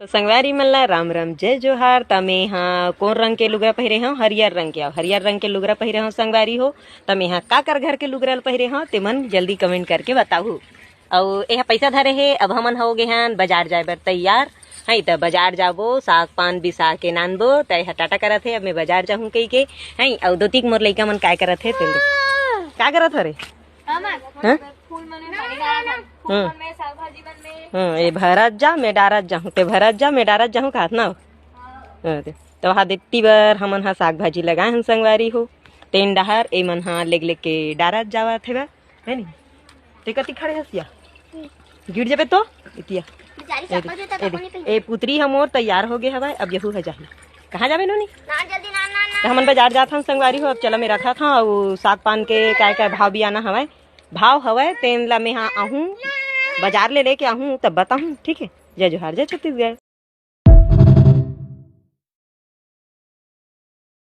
तो संगवारी मन ला राम राम जय जोहार। तमे हाँ कौन रंग के लुगरा पहिरे हो? हरियर रंग के। हरियर रंग के लुगरा पहिरे हो संगवारी हो। तमे हाँ का कर घर के लुगरा पहिरे हो ते मन जल्दी कमेंट करके बताऊ। और यह पैसा धरे है। अब हमन हो गए हैं बाजार जाए बर तैयार है। तो बाजार जाबो साग पान बिसा के नानबो त यह टाटा करत है। अब मैं बाजार जाहूँ कही के है। और दो तीन मोर लइका मन काय करत है तेल का करत हरे ये भरत जा मैं डारत जाहूँ ते भरत जा मैं डारत जाहूँ कहत ना। तो वहाँ देती बर हमन हा साग भाजी लगाए हम संगवारी हो। तेन डहर ए मन हा लेग लेग के डारत जावत है नी। ते कति खड़े हसिया गिर जाबे तो इतिया ए पुत्री हमोर तैयार हो गए हवाय। अब यहू है जाही कहाँ जाबे नोनी तो हमन बाजार जात हम संगवारी हो। अब चला मैं रखा था और साग पान के काय काय भाव भी आना हवाय भाव हवाय तेन ला मैं हाँ आहूँ बाजार ले लेके आहूँ तब बताऊँ। ठीक है। जय जोहार जय छत्तीसगढ़।